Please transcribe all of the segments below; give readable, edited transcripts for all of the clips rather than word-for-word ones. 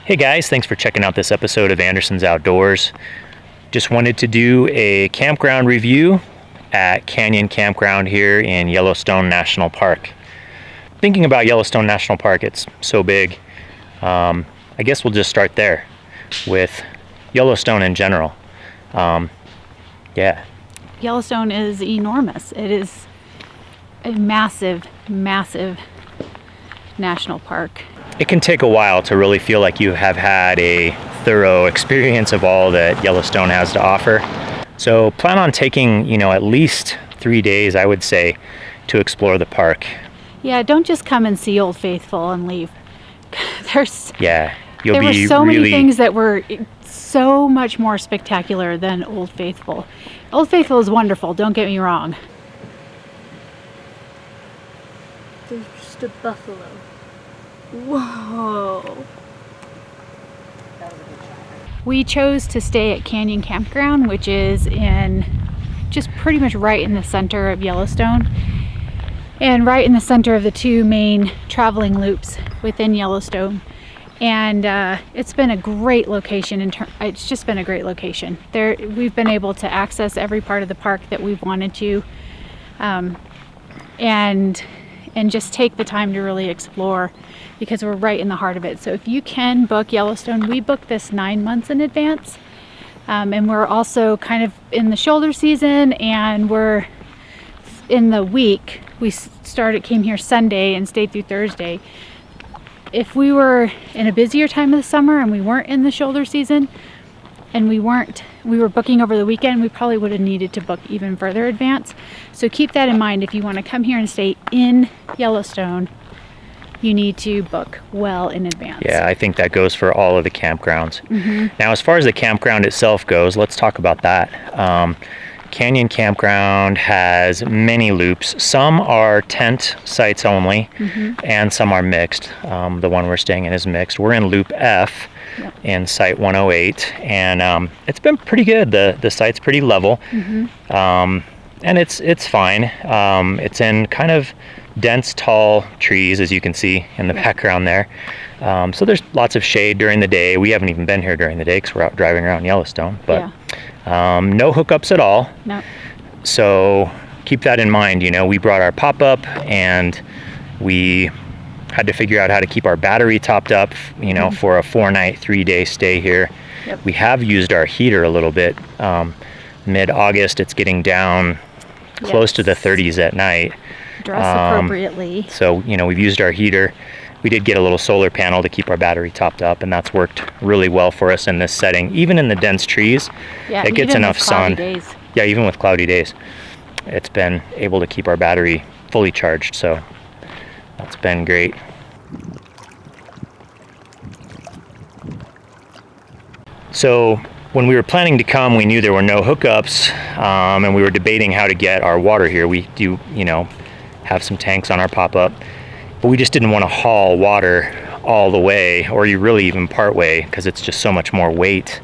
Hey guys, thanks for checking out this episode of Anderson's Outdoors. Just wanted to do a campground review at Canyon Campground here in Yellowstone National Park. Thinking about Yellowstone National Park, it's so big. I guess we'll just start there with Yellowstone in general. Yellowstone is enormous. It is a massive, massive national park. It can take a while to really feel like you have had a thorough experience of all that Yellowstone has to offer. So plan on taking, at least 3 days, I would say, to explore the park. Yeah, don't just come and see Old Faithful and leave. There were so many things that were so much more spectacular than Old Faithful. Old Faithful is wonderful, don't get me wrong. There's just a buffalo. Whoa. We chose to stay at Canyon Campground, which is just pretty much right in the center of Yellowstone and right in the center of the two main traveling loops within Yellowstone. And it's been a great location. It's just been a great location. We've been able to access every part of the park that we've wanted to, and just take the time to really explore, because we're right in the heart of it. So if you can book Yellowstone, we booked this 9 months in advance, and we're also kind of in the shoulder season, and we're in the week. We came here Sunday and stayed through Thursday. If we were in a busier time of the summer and we weren't in the shoulder season, and we were booking over the weekend, we probably would have needed to book even further advance. So keep that in mind. If you want to come here and stay in Yellowstone, you need to book well in advance. Yeah, I think that goes for all of the campgrounds. Mm-hmm. Now, as far as the campground itself goes, let's talk about that. Canyon Campground has many loops. Some are tent sites only, and some are mixed. The one we're staying in is mixed. We're in Loop F in Site 108, and it's been pretty good. The site's pretty level, and it's fine. It's in kind of dense, tall trees, as you can see in the background there. So there's lots of shade during the day. We haven't even been here during the day because we're out driving around Yellowstone, but no hookups at all. No. So keep that in mind. We brought our pop-up, and we had to figure out how to keep our battery topped up, for a 4-night, 3-day stay here. Yep. We have used our heater a little bit. Mid-August, it's getting down close to the 30s at night. Dress appropriately. So, we've used our heater. We did get a little solar panel to keep our battery topped up, and that's worked really well for us in this setting. Even in the dense trees, it gets enough sun. Days. Yeah, even with cloudy days, it's been able to keep our battery fully charged, so that's been great. So when we were planning to come, we knew there were no hookups, and we were debating how to get our water here. We do, have some tanks on our pop-up, but we just didn't want to haul water all the way, or you really even part way, because it's just so much more weight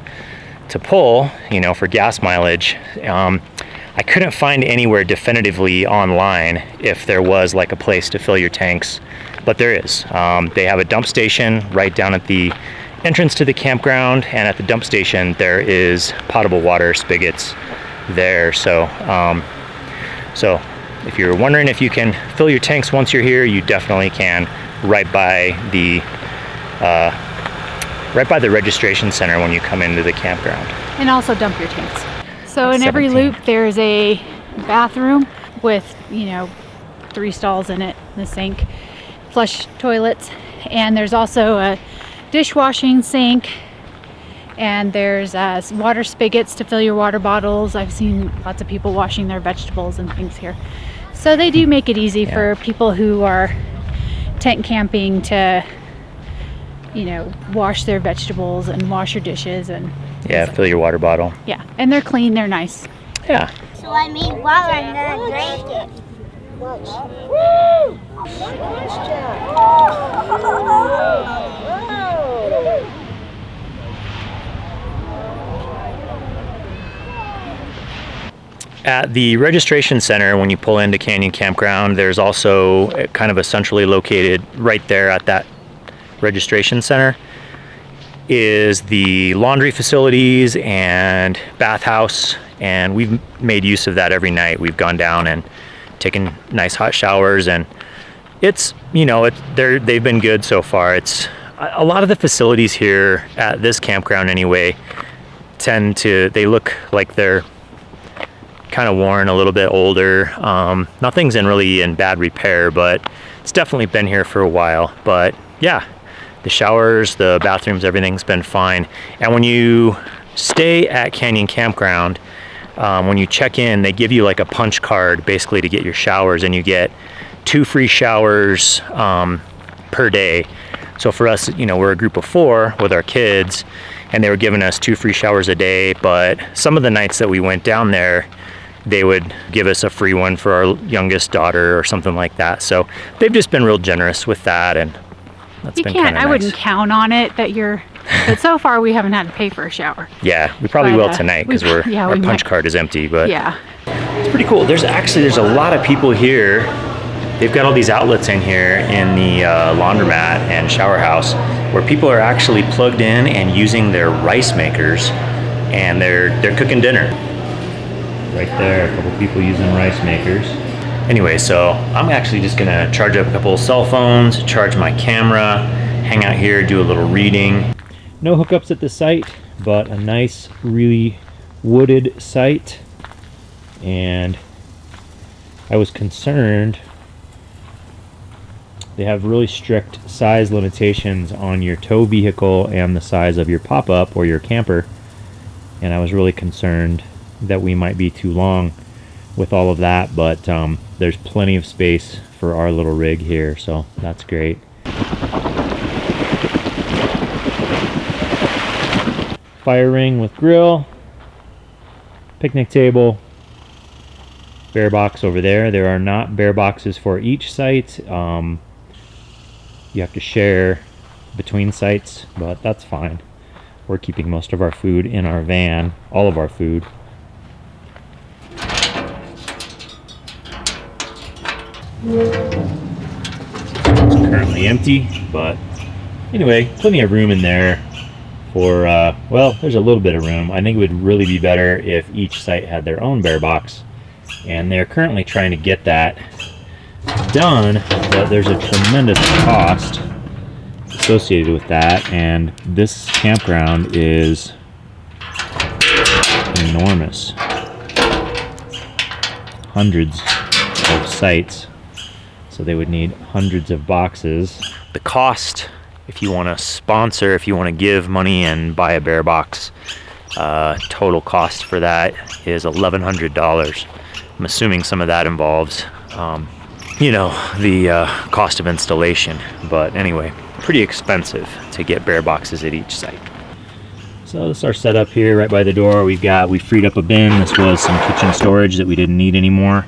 to pull, for gas mileage. I couldn't find anywhere definitively online if there was like a place to fill your tanks, but there is. They have a dump station right down at the entrance to the campground, and at the dump station there is potable water spigots there. So if you're wondering if you can fill your tanks once you're here, you definitely can, right by the registration center when you come into the campground. And also dump your tanks. So in every loop there's a bathroom with 3 stalls in it, the sink, flush toilets, and there's also a dishwashing sink, and there's water spigots to fill your water bottles. I've seen lots of people washing their vegetables and things here. So they do make it easy for people who are tent camping to wash their vegetables and wash your dishes and fill your water bottle. Yeah, and they're clean, they're nice. Yeah. So while I'm gonna drink it. Watch. Woo! Nice job. At the registration center, when you pull into Canyon Campground, there's also kind of a centrally located right there at that registration center. is the laundry facilities and bathhouse, and we've made use of that every night. We've gone down and taken nice hot showers, and it's, you know, they've been good so far. It's a lot of the facilities here at this campground anyway they look like they're kind of worn, a little bit older. Nothing's really in bad repair, but it's definitely been here for a while. But yeah, the showers, the bathrooms, everything's been fine. And when you stay at Canyon Campground, when you check in, they give you like a punch card basically to get your showers, and you get 2 free showers per day. So for us, you know, we're a group of 4 with our kids, and they were giving us 2 free showers a day. But some of the nights that we went down there, they would give us a free one for our youngest daughter or something like that. So they've just been real generous with that, and that's been kind of nice. I wouldn't count on it but so far we haven't had to pay for a shower. Yeah, we probably will tonight because our punch card is empty, but yeah. It's pretty cool. There's a lot of people here. They've got all these outlets in here in the laundromat and shower house where people are actually plugged in and using their rice makers, and they're cooking dinner. Right there, a couple people using rice makers. Anyway, so I'm actually just gonna charge up a couple of cell phones, charge my camera, hang out here, do a little reading. No hookups at the site, but a nice, really wooded site. And I was concerned, they have really strict size limitations on your tow vehicle and the size of your pop-up or your camper. And I was really concerned that we might be too long with all of that, but there's plenty of space for our little rig here, so that's great. Fire ring with grill, picnic table, bear box over there. There are not bear boxes for each site. You have to share between sites, but that's fine. We're keeping most of our food in our van, all of our food. It's currently empty, but anyway, plenty of room in there for, well, there's a little bit of room. I think it would really be better if each site had their own bear box, and they're currently trying to get that done, but there's a tremendous cost associated with that, and this campground is enormous. Hundreds of sites, so they would need hundreds of boxes. The cost, if you want to sponsor, if you want to give money and buy a bear box, total cost for that is $1,100. I'm assuming some of that involves you know, the cost of installation, but anyway, pretty expensive to get bear boxes at each site. So this is our setup here right by the door. We freed up a bin. This was some kitchen storage that we didn't need anymore.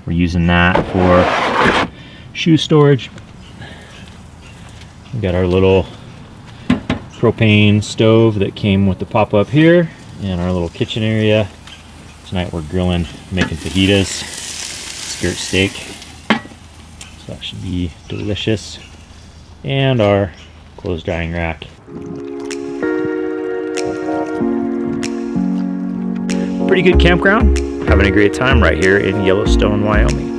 We're using that for shoe storage. We got our little propane stove that came with the pop-up here, and our little kitchen area. Tonight we're grilling, making fajitas, skirt steak. So that should be delicious. And our clothes drying rack. Pretty good campground. Having a great time right here in Yellowstone, Wyoming.